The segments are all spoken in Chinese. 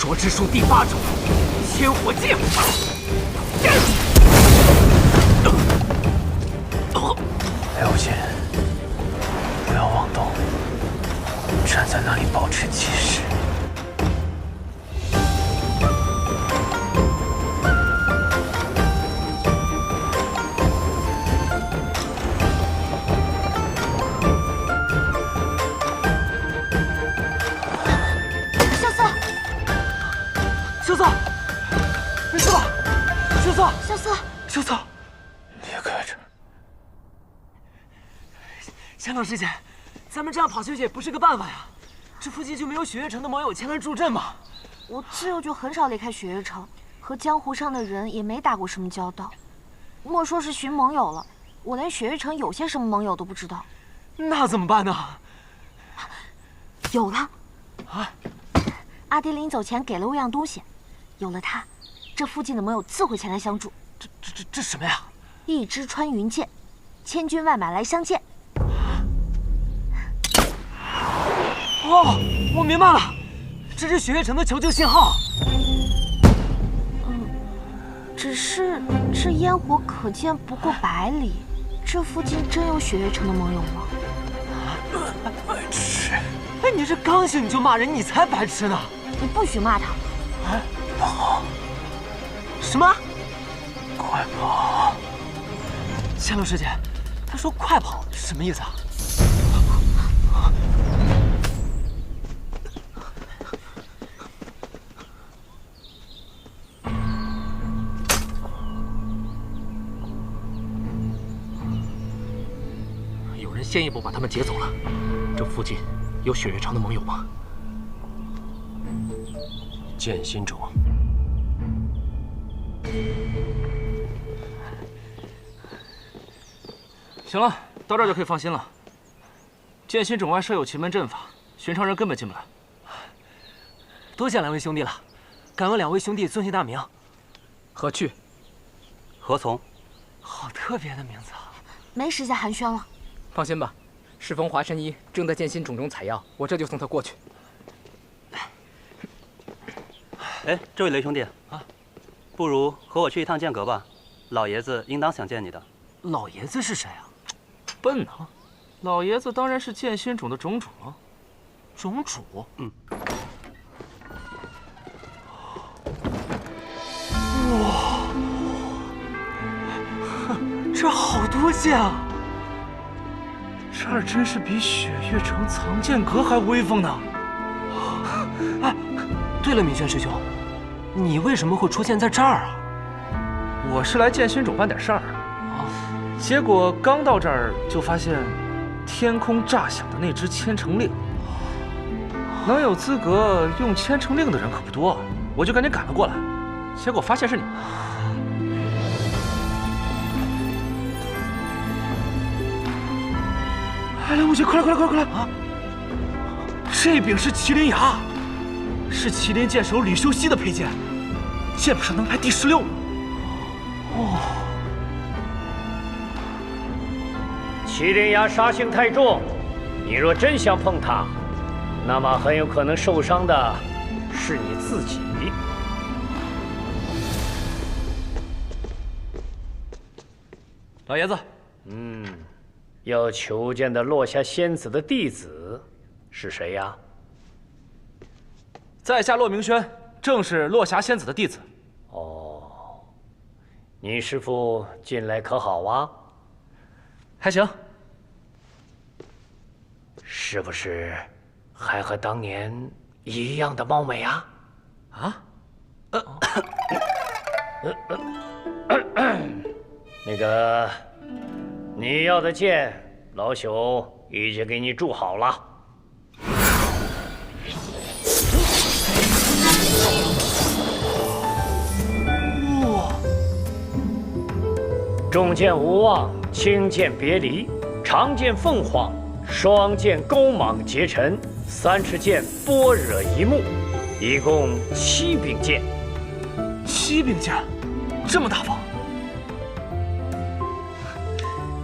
灼之术第8种，千火剑。了解，不要妄动，站在那里保持气势。萧瑟，萧瑟，没事吧？萧瑟，萧瑟，萧瑟，离开这儿。千老师姐，咱们这样跑下去也不是个办法呀。这附近就没有雪月城的盟友前来助阵吗？我自幼就很少离开雪月城，和江湖上的人也没打过什么交道。莫说是寻盟友了，我连雪月城有些什么盟友都不知道。那怎么办呢？有了，啊！阿爹临走前给了我样东西，有了它，这附近的盟友自会前来相助。这什么呀？一支穿云箭，千军万马来相见。哦，我明白了，这是雪月城的求救信号。只是这烟火可见不过100里，这附近真有雪月城的盟友吗？白痴！哎，你这刚醒你就骂人，你才白痴呢！你不许骂他。哎，跑！什么？快跑！千乐师姐，她说快跑，什么意思啊？有人先一步把他们劫走了。这附近有雪月城的盟友吗？剑心种。行了，到这儿就可以放心了。剑心冢外设有奇门阵法，寻常人根本进不来。多谢2位兄弟了，敢问2位兄弟尊姓大名？何去？何从？好特别的名字啊！没时间寒暄了。放心吧，适逢华山一正在剑心冢中采药，我这就送他过去。哎，这位雷兄弟啊，不如和我去一趟剑阁吧，老爷子应当想见你的。老爷子是谁啊？笨啊！老爷子当然是剑心冢的冢主了。冢主？嗯。哇，这好多剑啊！这儿真是比雪月城藏剑阁还威风呢。哎，对了，明轩师兄，你为什么会出现在这儿啊？我是来剑心冢办点事儿，结果刚到这儿就发现天空炸响的那只千城令，能有资格用千城令的人可不多，我就赶紧赶了过来，结果发现是你。哎，梁无忌，快来啊！这柄是麒麟牙，是麒麟剑手吕修西的佩剑，剑谱上能排第16呢。哦，麒麟牙杀性太重，你若真想碰它，那么很有可能受伤的是你自己。老爷子，要求见的落霞仙子的弟子是谁呀？在下骆明轩，正是落霞仙子的弟子。哦，你师父近来可好啊？还行。是不是还和当年一样的貌美啊？啊？那个，你要的剑，老朽已经给你铸好了。哇！重剑无望，轻剑别离，长剑凤凰，双剑勾芒结尘，3尺剑般若一目，一共7柄剑。7柄剑，这么大方。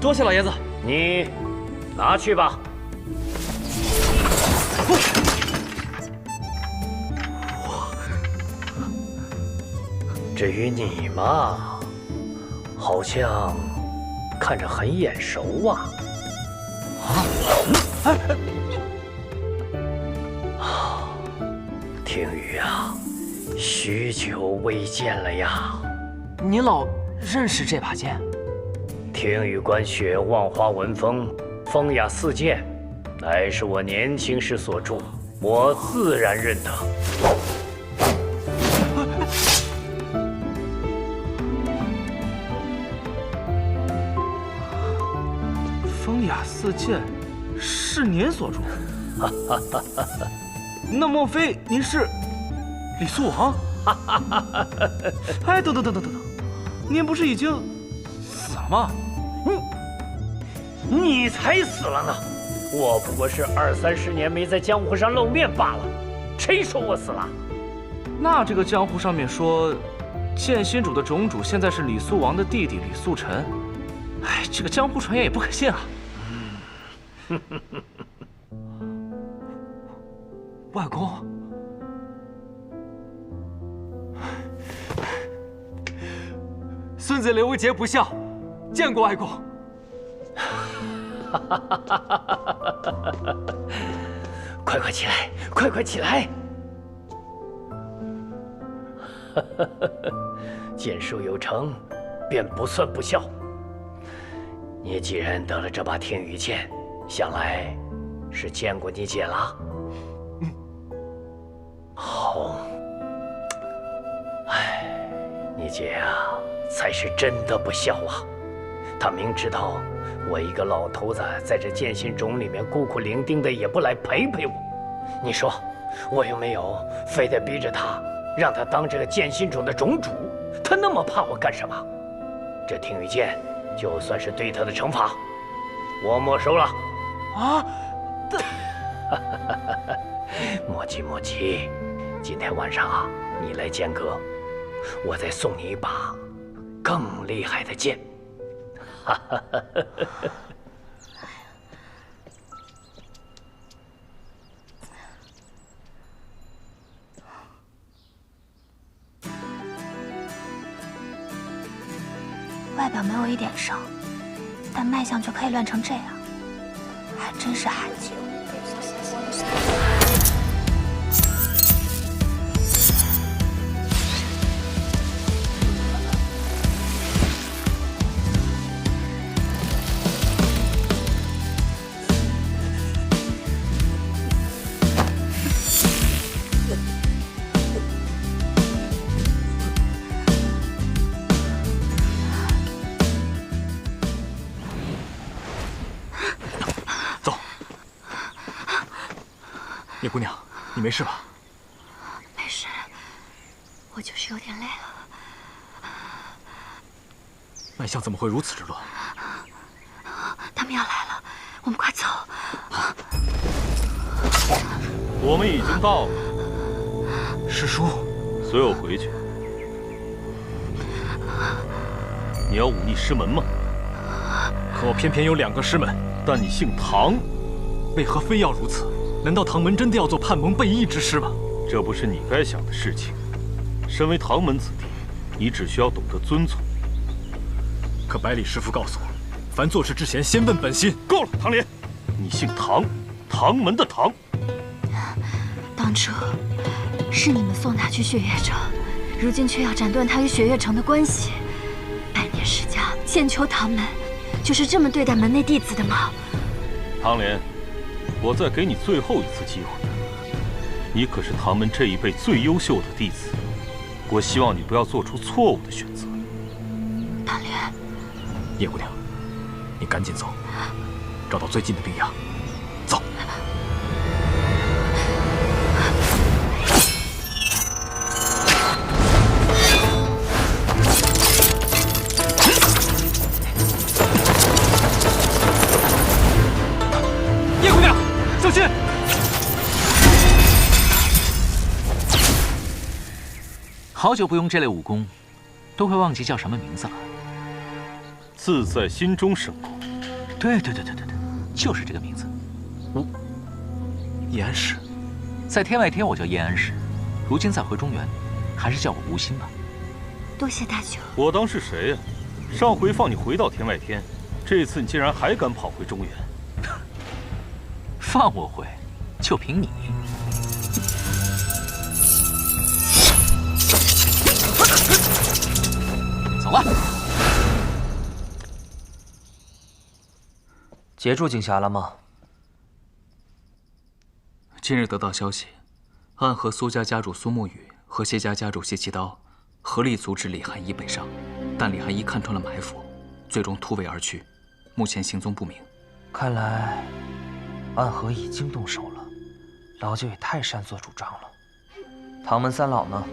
多谢老爷子，你拿去吧。至于你嘛，好像看着很眼熟啊。听雨啊，许久未见了呀。你老认识这把剑？听雨观雪，万花文风，风雅四剑，乃是我年轻时所著，我自然认得。风雅四剑是您所著？那莫非您是李素王？哎，等，您不是已经死了吗？你才死了呢！我不过是20-30年没在江湖上露面罢了，谁说我死了？那这个江湖上面说，剑心主的种主现在是李素王的弟弟李素臣。哎，这个江湖传言也不可信啊。外公，孙子刘无节不孝，见过外公。快起来，快起来！剑术有成，便不算不孝。你既然得了这把天羽剑，想来是见过你姐了。好，哎，你姐呀，才是真的不孝啊！她明知道我一个老头子在这剑心冢里面孤苦伶仃的，也不来陪我。你说，我又没有非得逼着她，让她当这个剑心冢的冢主，她那么怕我干什么？这天羽剑就算是对她的惩罚，我没收了。啊！莫急，今天晚上啊，你来剑阁，我再送你一把更厉害的剑。外表没有一点伤，但脉象却可以乱成这样，还真是罕见。叶姑娘，你没事吧？没事，我就是有点累了。脉象怎么会如此之乱？他们要来了，我们快走。我们已经到了。师叔，随我回去。你要忤逆师门吗？可我偏偏有2个师门。但你姓唐，为何非要如此？难道唐门真的要做叛蒙背义之师吗？这不是你该想的事情。身为唐门子弟，你只需要懂得遵从。可百里师傅告诉我，凡做事之前，先问本心。够了，唐莲，你姓唐，唐门的唐。当初是你们送他去雪月城，如今却要斩断他与雪月城的关系。百年世家，现求唐门，就是这么对待门内弟子的吗？唐莲，我再给你最后一次机会。你可是唐门这一辈最优秀的弟子，我希望你不要做出错误的选择。唐莲，叶姑娘，你赶紧走，找到最近的兵衙。走。叶姑娘，小心！好久不用这类武功，都快忘记叫什么名字了。自在心中生功。对，就是这个名字。叶安石，在天外天我叫叶安石，如今再回中原，还是叫我无心吧。多谢大舅。我当是谁呀？上回放你回到天外天，这次你竟然还敢跑回中原？放我回，就凭你？走了。截住景霞了吗？今日得到消息，暗河苏家家主苏沐雨和谢家家主谢奇刀合力阻止李寒一北上，但李寒一看穿了埋伏，最终突围而去，目前行踪不明。看来暗河已经动手了，老九也太擅作主张了。唐门三老呢？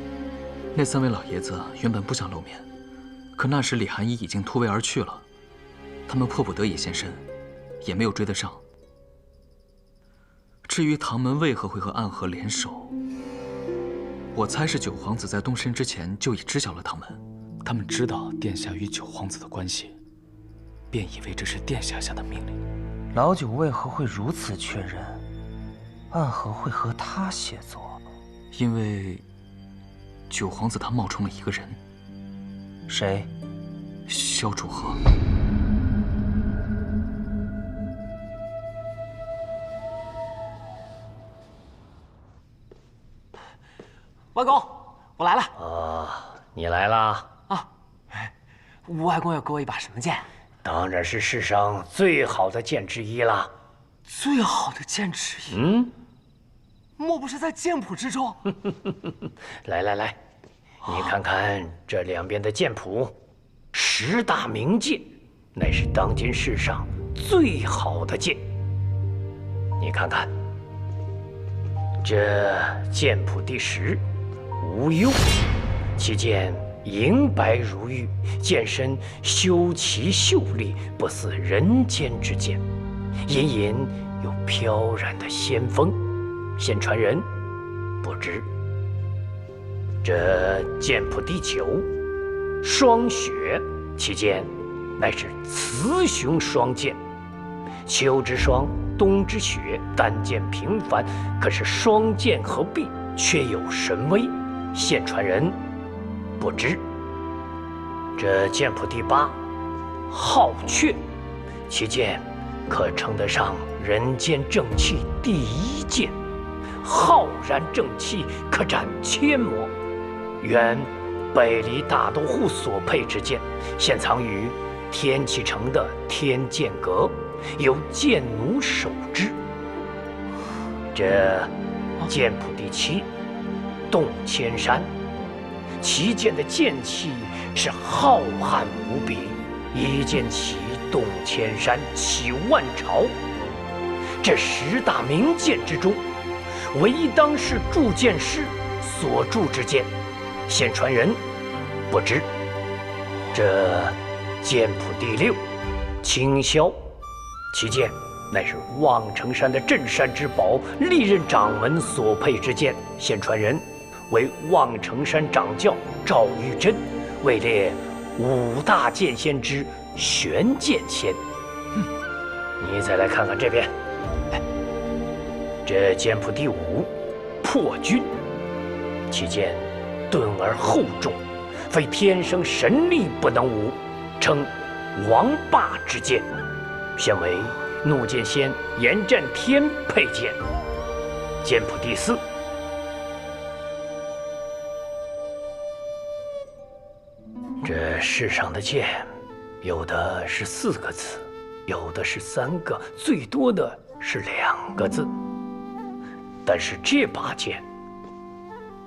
那三位老爷子原本不想露面，可那时李寒一已经突围而去了，他们迫不得已现身，也没有追得上。至于唐门为何会和暗河联手，我猜是九皇子在动身之前就已知晓了唐门，他们知道殿下与九皇子的关系，便以为这是殿下下的命令。老九为何会如此确认暗河会和他协作？因为九皇子他冒充了一个人。谁？萧楚河。外公，我来了。啊，你来啦？啊，吴外公要给我一把什么剑？当然是世上最好的剑之一啦。最好的剑之一？嗯，莫不是在剑谱之中？来来来，你看看这两边的剑谱，10大名剑，乃是当今世上最好的剑。你看看，这剑谱第10。无忧，其剑银白如玉，剑身修齐秀丽，不似人间之剑，隐隐有飘然的仙风。现传人不知。这剑谱第9，霜雪，其剑乃是雌雄双剑，秋之霜，冬之雪，单剑平凡，可是双剑合璧，却有神威。现传人不知。这剑谱第8，皓阙，其剑可称得上人间正气第1剑，浩然正气，可斩千魔。原北离大都护所佩之剑，现藏于天启城的天剑阁，由剑奴守之。这剑谱第7，洞千山，其剑的剑气是浩瀚无比，一剑起洞千山，起万朝。这10大名剑之中，唯一当世铸剑师所铸之剑，现传人不知。这剑谱第6，青霄，其剑乃是望城山的镇山之宝，历任掌门所佩之剑，现传人为望城山掌教赵玉珍，位列5大剑仙之玄剑仙。你再来看看这边，这剑谱第5，破军，其剑钝而厚重，非天生神力不能无，称王霸之剑，现为怒剑仙严战天佩剑。剑谱第4，这世上的剑，有的是4个字，有的是3个，最多的是2个字。但是这把剑，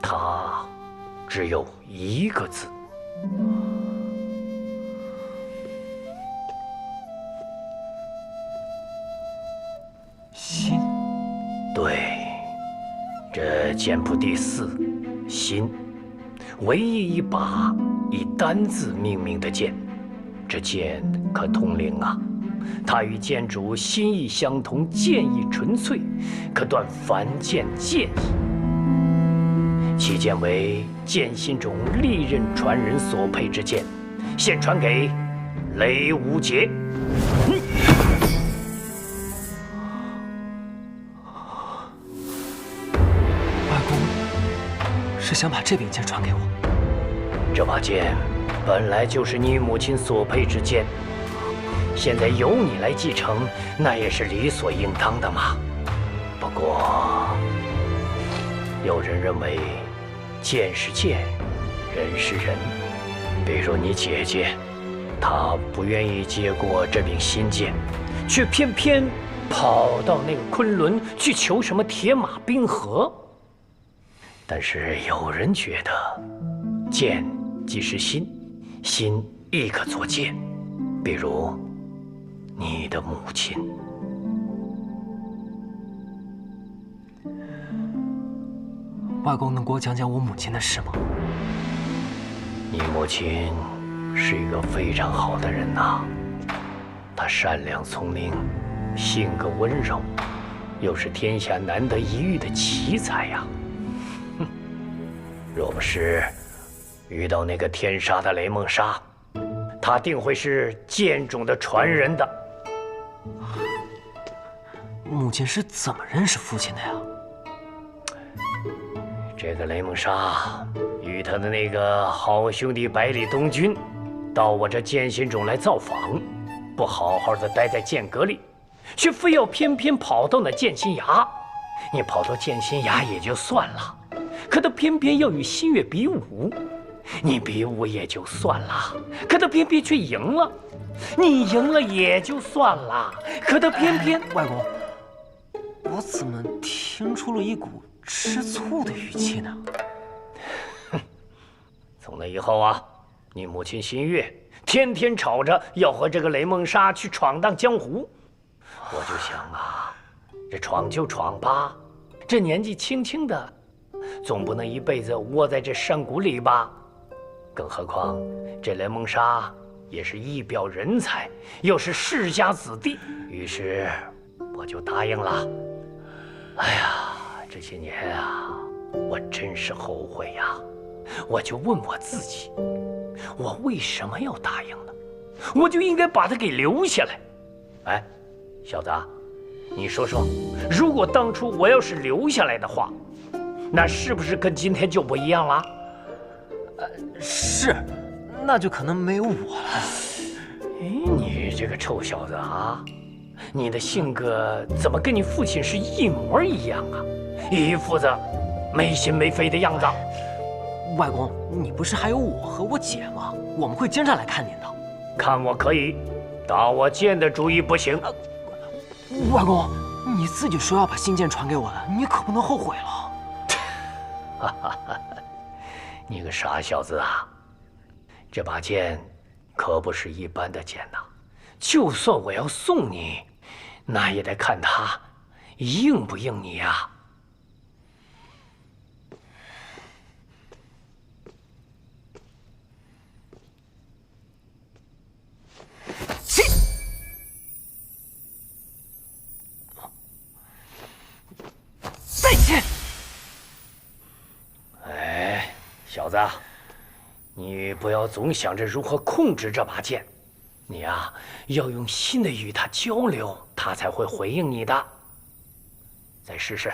它只有1个字。心。对，这剑谱第4，心，唯一一把以单字命名的剑。这剑可通灵啊！它与剑主心意相通，剑意纯粹，可断凡剑剑意。其剑为剑心中历任传人所佩之剑，现传给雷无节。外公是想把这柄剑传给我？这把剑本来就是你母亲所配之剑，现在由你来继承，那也是理所应当的嘛。不过，有人认为，剑是剑，人是人。比如你姐姐，她不愿意接过这柄新剑，却偏偏跑到那个昆仑去求什么铁马冰河。但是有人觉得，剑即是心，心亦可作剑。比如你的母亲。外公能给我讲讲我母亲的事吗？你母亲是一个非常好的人呐，她善良聪明，性格温柔，又是天下难得一遇的奇才呀。哼，若不是遇到那个天杀的雷梦莎，她定会是剑种的传人的。母亲是怎么认识父亲的呀？这个雷梦莎与他的那个好兄弟百里东军，到我这剑心冢来造访，不好好的待在剑阁里，却非要偏跑到那剑心崖。你跑到剑心崖也就算了，可他偏偏要与新月比武。你比武也就算了，可他偏偏却赢了。你赢了也就算了，可他偏偏……外公，我怎么听出了一股吃醋的语气呢？从那以后啊，你母亲新月天天吵着要和这个雷梦莎去闯荡江湖。我就想啊，这闯就闯吧，这年纪轻轻的，总不能一辈子窝在这山谷里吧？更何况这雷梦莎也是一表人才，又是世家子弟，于是我就答应了。哎呀，这些年啊，我真是后悔呀！我就问我自己，我为什么要答应呢？我就应该把他给留下来。哎，小子，你说说，如果当初我要是留下来的话，那是不是跟今天就不一样了？是，那就可能没有我了。哎，你这个臭小子啊，你的性格怎么跟你父亲是一模一样啊？一副子没心没肺的样子。外公，你不是还有我和我姐吗？我们会经常来看您的。看我可以，打我剑的主意不行。外公，你自己说要把新剑传给我的，你可不能后悔了。哈哈哈！你个傻小子啊！这把剑可不是一般的剑呐，就算我要送你，那也得看它应不应你呀。再见。哎，小子，你不要总想着如何控制这把剑，你呀，要用心的与它交流，它才会回应你的。再试试。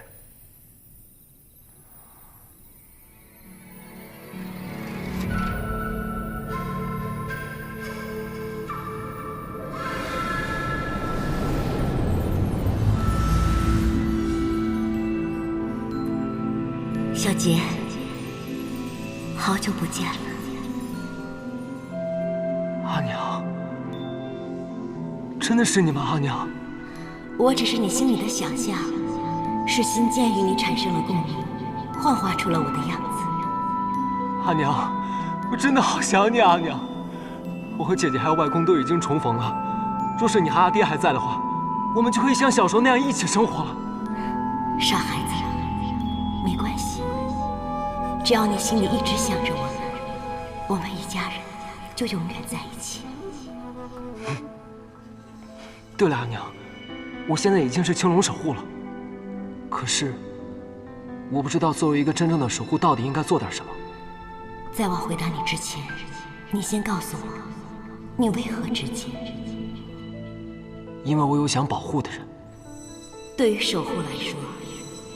小杰，好久不见了。阿娘，真的是你吗？阿娘，我只是你心里的想象，是新剑与你产生了共鸣，幻化出了我的样子。阿娘，我真的好想你，阿娘。我和姐姐还有外公都已经重逢了，若是你和阿爹还在的话，我们就可以像小时候那样一起生活了。傻孩子，没关系，只要你心里一直想着我们一家人就永远在一起。对了，阿娘，我现在已经是青龙守护了，可是我不知道作为一个真正的守护到底应该做点什么。在我回答你之前，你先告诉我，你为何执剑？因为我有想保护的人。对于守护来说，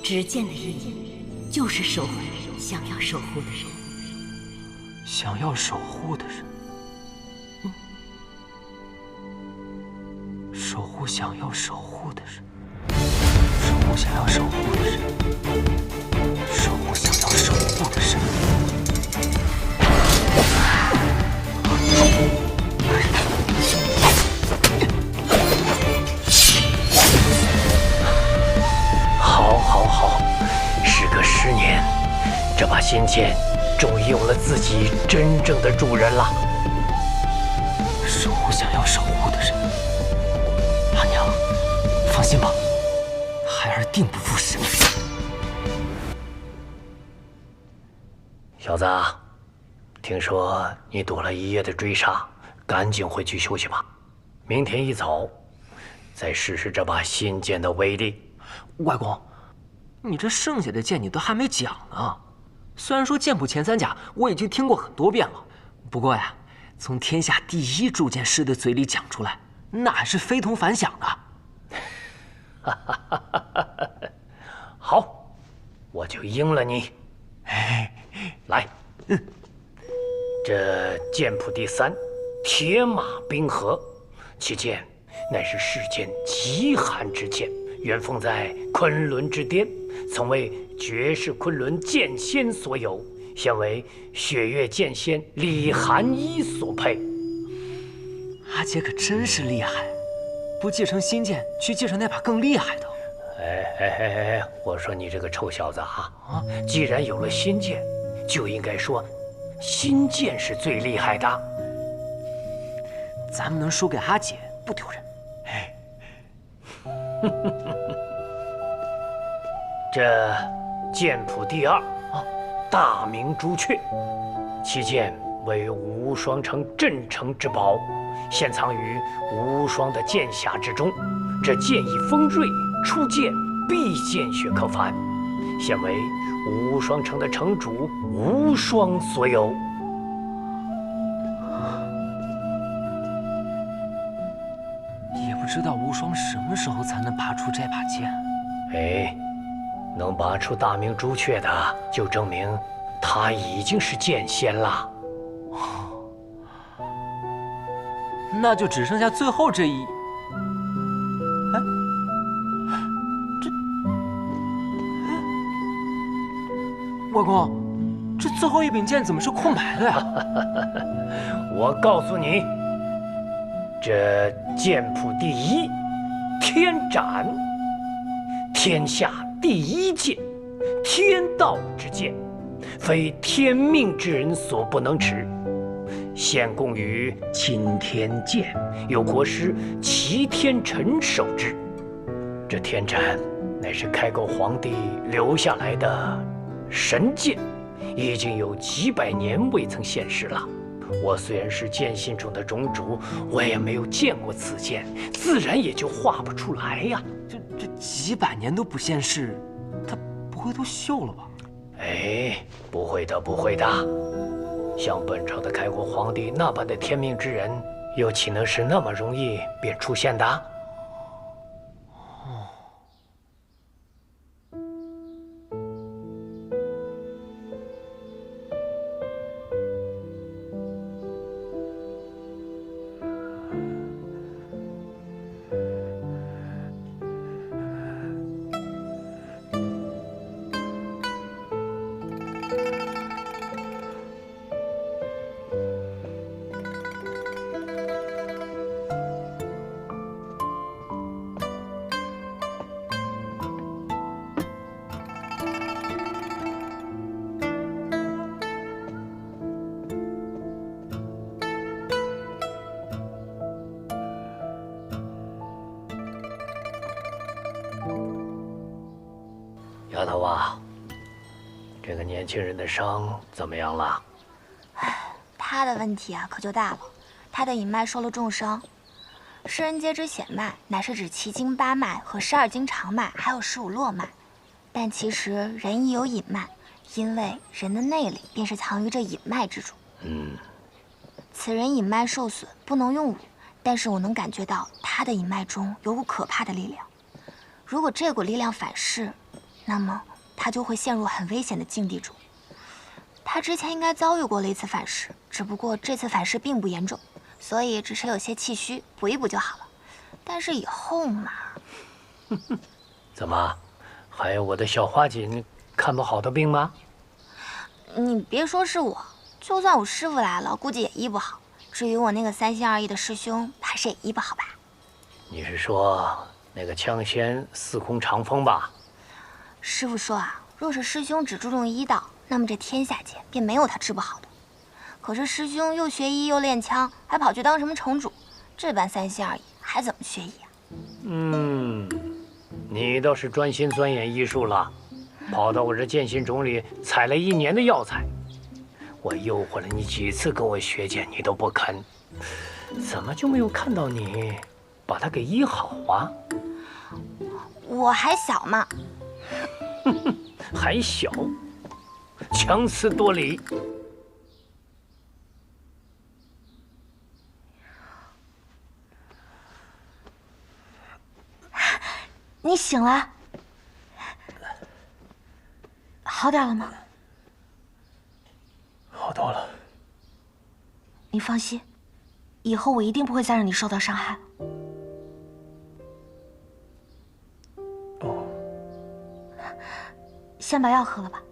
执剑的意义就是守护想要守护的人。想要守护的人，守护想要守护的人，守护想要守护的人，守护想要守护的人。好，时隔10年，这把仙剑终于有了自己真正的主人了。守护想要守护的人，阿娘，放心吧，孩儿定不负神。小子，听说你躲了1夜的追杀，赶紧回去休息吧。明天一早，再试试这把仙剑的威力。外公，你这剩下的剑你都还没讲呢。虽然说剑谱前3甲我已经听过很多遍了，不过呀，从天下第1铸剑师的嘴里讲出来，那还是非同凡响的。好，我就应了你。来，这剑谱第3，铁马冰河，其剑乃是世间极寒之剑，原封在昆仑之巅，曾为绝世昆仑剑仙所有，现为雪月剑仙李寒一所配。阿姐可真是厉害，不继承新剑，去继承那把更厉害的。我说你这个臭小子啊！既然有了新剑，就应该说新剑是最厉害的。咱们能输给阿姐不丢人。这剑谱第2，大明朱雀，其剑为无双城镇城之宝，现藏于无双的剑匣之中。这剑意锋锐，出剑必见血可翻，现为无双城的城主无双所有。也不知道无双什么时候才能拔出这把剑。能拔出大明朱雀的，就证明他已经是剑仙了。那就只剩下最后这一。外公，这最后一柄剑怎么是空白的呀？我告诉你，这剑谱第1，天斩，天下第1剑，天道之剑，非天命之人所不能持。现供于钦天监，有国师齐天辰守之。这天斩乃是开国皇帝留下来的神剑，已经有几百年未曾现世了。我虽然是剑心中的种主，我也没有见过此剑，自然也就画不出来呀。这几百年都不现世，他不会都锈了吧？不会的，不会的。像本朝的开国皇帝那般的天命之人，又岂能是那么容易便出现的？丫头啊，这个年轻人的伤怎么样了？他的问题啊可就大了，他的隐脉受了重伤。世人皆知显脉乃是指7经8脉和12经长脉，还有15络脉。但其实人亦有隐脉，因为人的内力便是藏于这隐脉之中。此人隐脉受损，不能用武，但是我能感觉到他的隐脉中有股可怕的力量。如果这股力量反噬，那么他就会陷入很危险的境地中。他之前应该遭遇过了一次反噬，只不过这次反噬并不严重，所以只是有些气虚，补一补就好了。但是以后嘛……怎么，还有我的小花锦看不好的病吗？你别说是我，就算我师傅来了，估计也医不好。至于我那个3心2意的师兄，怕是也医不好吧？你是说那个枪仙司空长风吧？师傅说啊，若是师兄只注重医道，那么这天下间便没有他治不好的。可是师兄又学医又练枪，还跑去当什么城主，这般3心2意还怎么学医啊？你倒是专心钻研医术了，跑到我这剑心冢里采了1年的药材。我诱惑了你几次跟我学剑，你都不肯，怎么就没有看到你把它给医好啊？我还小嘛。还小，强词夺理。你醒了，好点了吗？好多了。你放心，以后我一定不会再让你受到伤害了。哦，先把药喝了吧。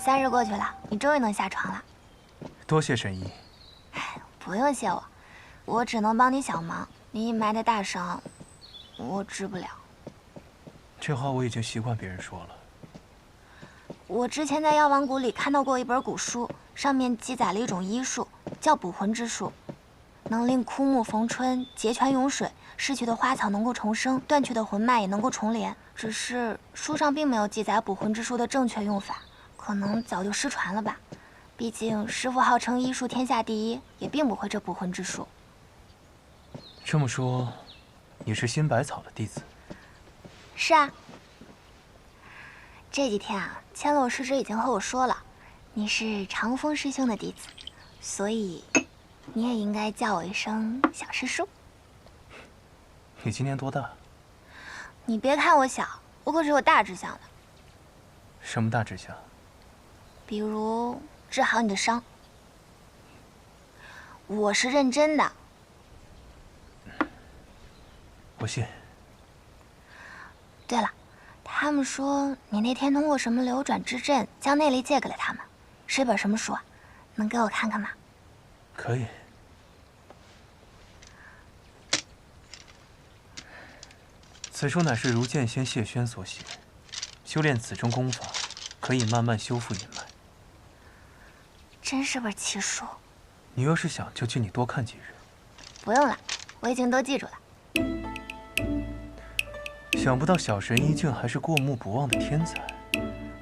3日过去了，你终于能下床了。多谢神医。不用谢我，我只能帮你小忙。你隐埋的大伤，我治不了。这话我已经习惯别人说了。我之前在药王谷里看到过一本古书，上面记载了一种医术，叫捕魂之术，能令枯木逢春，结泉涌水，逝去的花草能够重生，断去的魂脉也能够重连。只是书上并没有记载捕魂之术的正确用法。可能早就失传了吧，毕竟师傅号称医术天下第一，也并不会这捕魂之术。这么说，你是新百草的弟子？是啊。这几天啊，千落师侄已经和我说了，你是长风师兄的弟子，所以你也应该叫我一声小师叔。你今年多大？你别看我小，我可是有大志向的。什么大志向？比如治好你的伤，我是认真的。我信。对了，他们说你那天通过什么流转之阵将内力借给了他们，是一本什么书啊？能给我看看吗？可以。此书乃是如剑仙谢轩所写，修炼此中功法，可以慢慢修复隐脉。真是本奇书。你要是想，就请你多看几日。不用了，我已经都记住了。想不到小神医竟还是过目不忘的天才。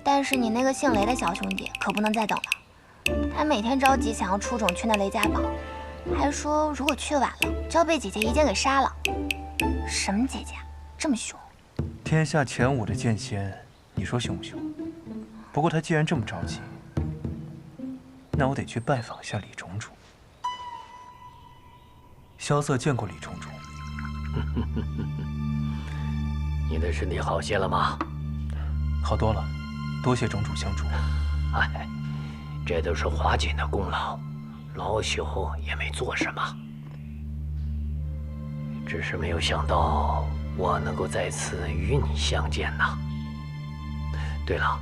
但是你那个姓雷的小兄弟可不能再等了，他每天着急想要出种去那雷家堡，还说如果去晚了就要被姐姐一剑给杀了。什么姐姐啊，这么凶？天下前5的剑仙，你说凶不凶？不过他既然这么着急，那我得去拜访一下李种种。萧瑟见过李种种。你的身体好些了吗？好多了，多谢种主相助。哎，这都是华锦的功劳，老朽也没做什么，只是没有想到我能够在此与你相见呐。对了，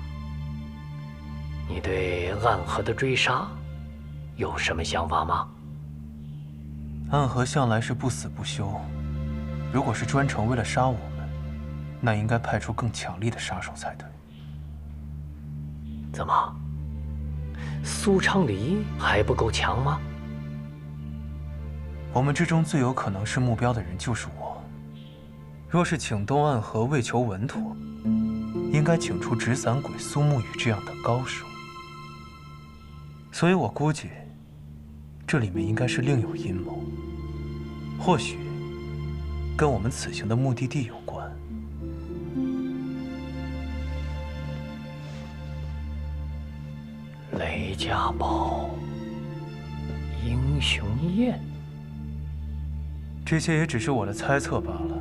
你对暗河的追杀有什么想法吗？暗河向来是不死不休，如果是专程为了杀我们，那应该派出更强力的杀手才对。怎么，苏昌黎还不够强吗？我们之中最有可能是目标的人就是我。若是请东暗河为求稳妥，应该请出纸伞鬼苏沐雨这样的高手。所以我估计，这里面应该是另有阴谋，或许跟我们此行的目的地有关。雷家堡、英雄宴，这些也只是我的猜测罢了。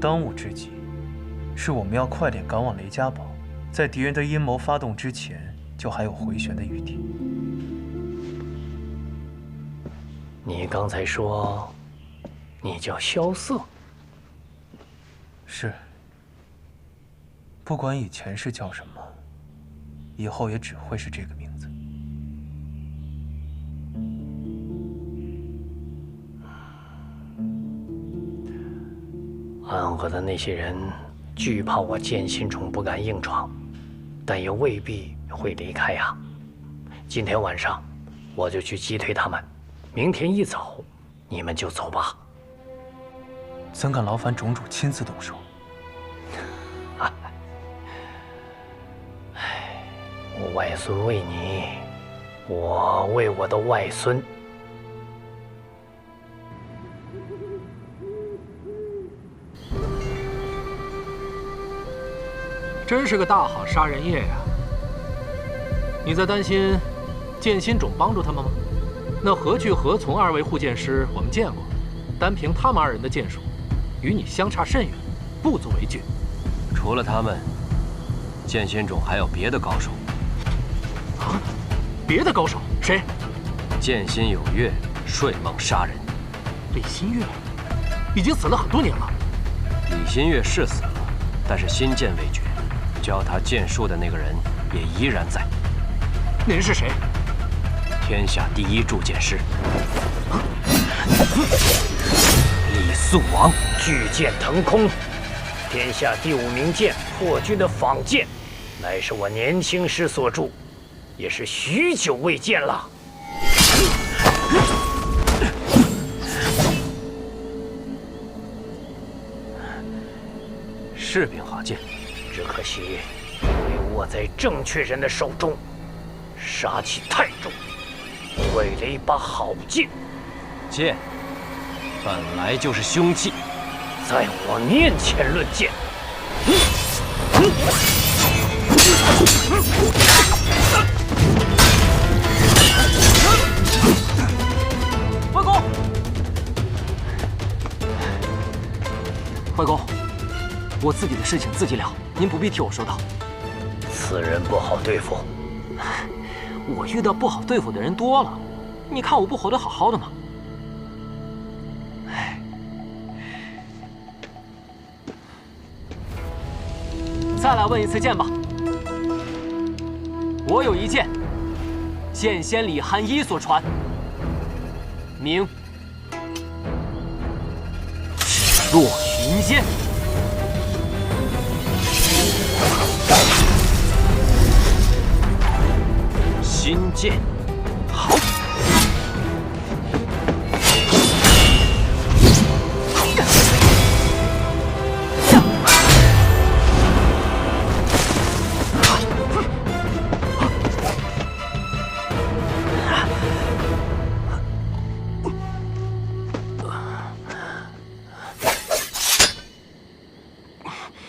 当务之急，是我们要快点赶往雷家堡，在敌人的阴谋发动之前，就还有回旋的余地。你刚才说，你叫萧瑟？是。不管以前是叫什么，以后也只会是这个名字。暗河的那些人惧怕我剑心冢不敢硬闯，但也未必会离开呀。今天晚上我就去击退他们，明天一早你们就走吧。怎敢劳烦种主亲自动手？我外孙为你，我为我的外孙。真是个大好杀人夜呀！你在担心剑心种帮助他们吗？那何去何从二位护剑师我们见过，单凭他们二人的剑术，与你相差甚远，不足为惧。除了他们，剑心种还有别的高手。啊？别的高手？谁？剑心有月，睡梦杀人。李新月已经死了很多年了。李新月是死了，但是心剑未绝。教他剑术的那个人也依然在。那人是谁？天下第一铸剑师，李素王。巨剑腾空，天下第5名剑破军的仿剑，乃是我年轻时所铸，也是许久未见了。是柄好剑，只可惜被握在正确人的手中，杀气太重，毁了一把好剑。剑本来就是凶器，在我面前论剑。外公，外公，我自己的事情自己了，您不必替我说道。此人不好对付。我遇到不好对付的人多了，你看我不活得好好的吗？再来问一次剑吧。我有一剑，剑仙李寒一所传，名赤落云剑。新剑，好。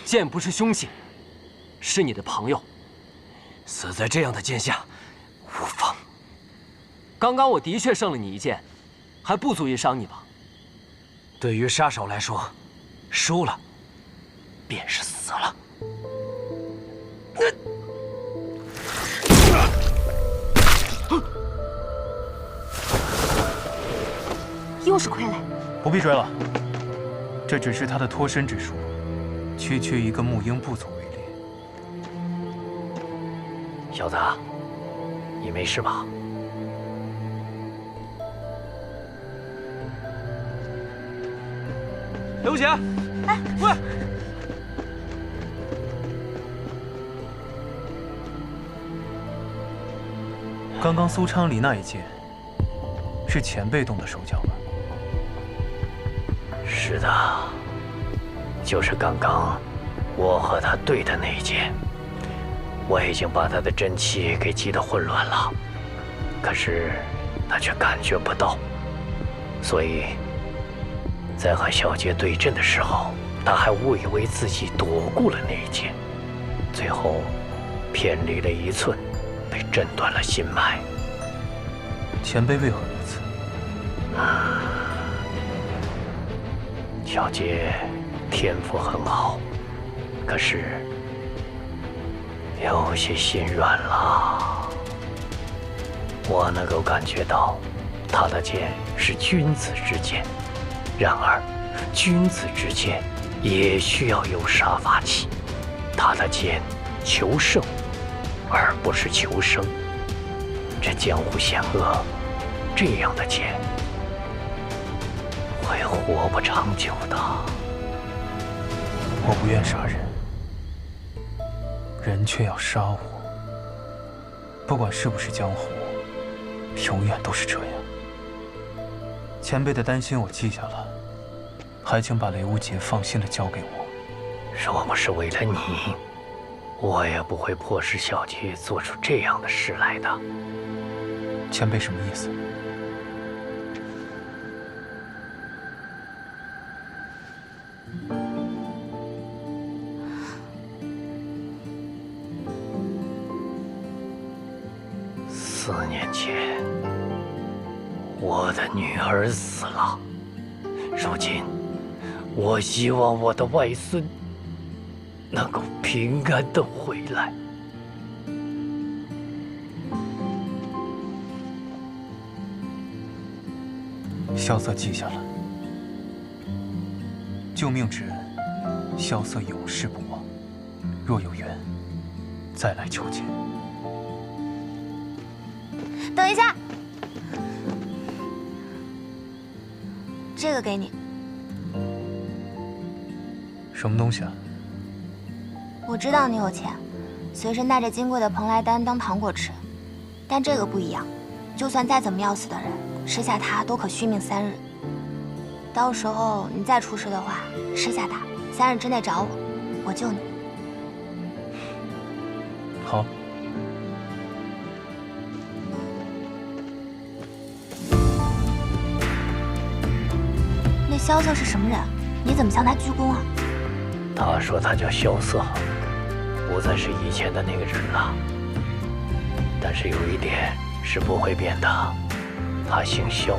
剑不是凶器，是你的朋友，死在这样的剑下，无妨。刚刚我的确胜了你一剑，还不足以伤你吧？对于杀手来说，输了便是死了。又是傀儡，不必追了，这只是他的脱身之术。区区一个木鹰不足为虑。小子，你没事吧？刘姐，哎，喂！刚刚苏昌黎那一剑，是前辈动的手脚吧？是的，就是刚刚我和他对的那一剑，我已经把他的真气给击得混乱了，可是他却感觉不到，所以在和小杰对阵的时候，他还误以为自己躲过了那一剑，最后偏离了1寸，被震断了心脉。前辈为何如此？小杰天赋很好，可是有些心软了。我能够感觉到，他的剑是君子之剑，然而君子之剑也需要有杀伐气。他的剑求胜，而不是求生。这江湖险恶，这样的剑会活不长久的。我不愿杀人，人却要杀我。不管是不是江湖，永远都是这样。前辈的担心我记下了，还请把雷无节放心的交给我。若不是为了你，我也不会迫使小杰做出这样的事来的。前辈什么意思？4年前，我的女儿死了。如今，我希望我的外孙能够平安的回来。萧瑟记下了。救命之恩，萧瑟永世不忘。若有缘，再来求见。等一下，这个给你。什么东西啊？我知道你有钱，随身带着金贵的蓬莱丹当糖果吃，但这个不一样，就算再怎么要死的人，吃下它都可续命3日。到时候你再出事的话，吃下它，3日之内找我，我救你。好。那萧瑟是什么人？你怎么向他鞠躬啊？他说他叫萧瑟，不再是以前的那个人了。但是有一点是不会变的，他姓萧。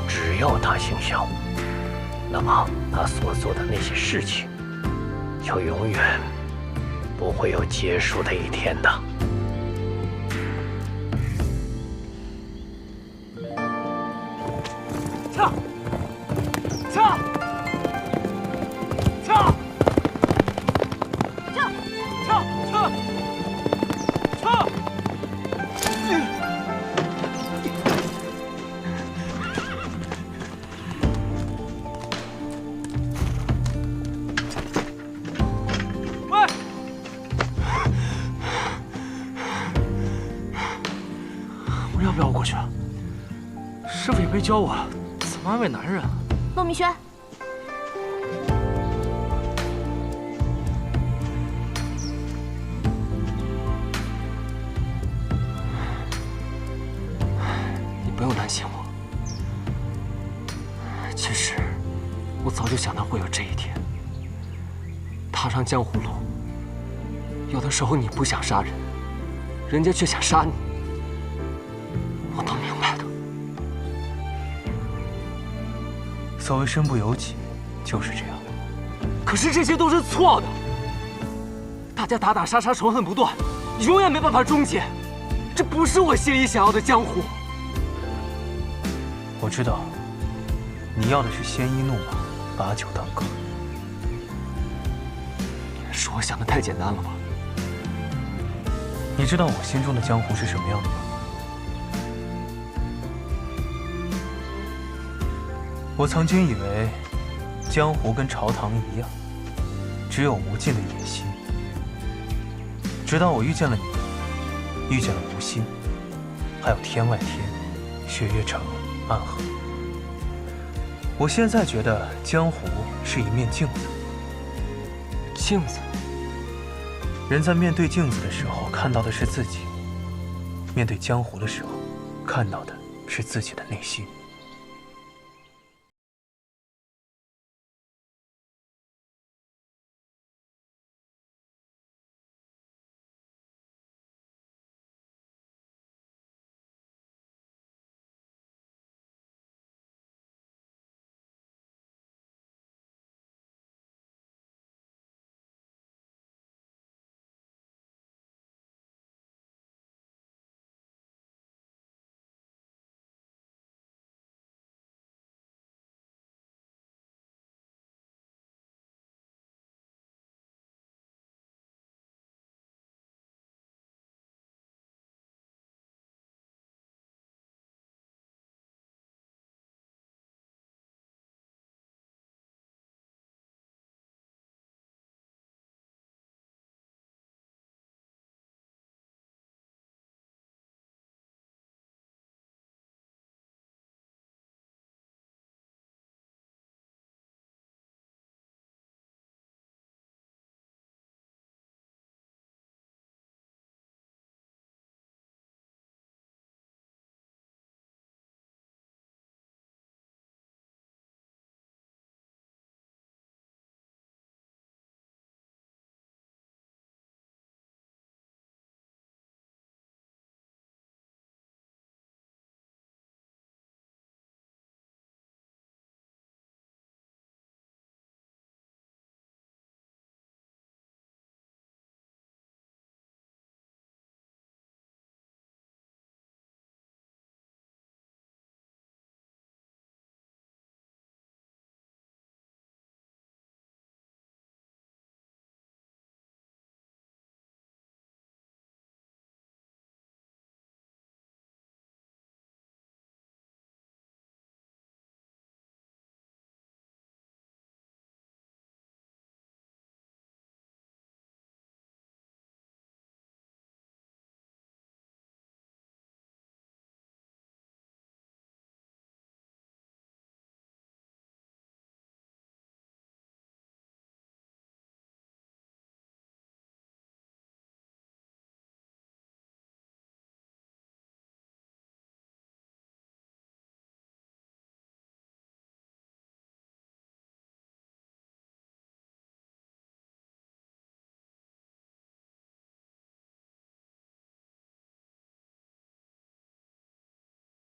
只要他姓萧，那么他所做的那些事情，就永远不会有结束的一天的。撤！撤！撤！撤！撤！撤！喂！我要不要过去？师傅也没教我怎么安慰男人啊。陆明轩。你不用担心我。其实，我早就想到会有这一天。踏上江湖路，有的时候你不想杀人，人家却想杀你。我都明白的。所谓身不由己，就是这样。可是这些都是错的。大家打打杀杀，仇恨不断，永远没办法终结。这不是我心里想要的江湖。我知道，你要的是鲜衣怒马，把酒当歌。是我想的太简单了吧？你知道我心中的江湖是什么样的吗？我曾经以为，江湖跟朝堂一样，只有无尽的野心。直到我遇见了你，遇见了无心，还有天外天、雪月城、暗河。我现在觉得江湖是一面镜子。镜子。人在面对镜子的时候看到的是自己，面对江湖的时候看到的是自己的内心。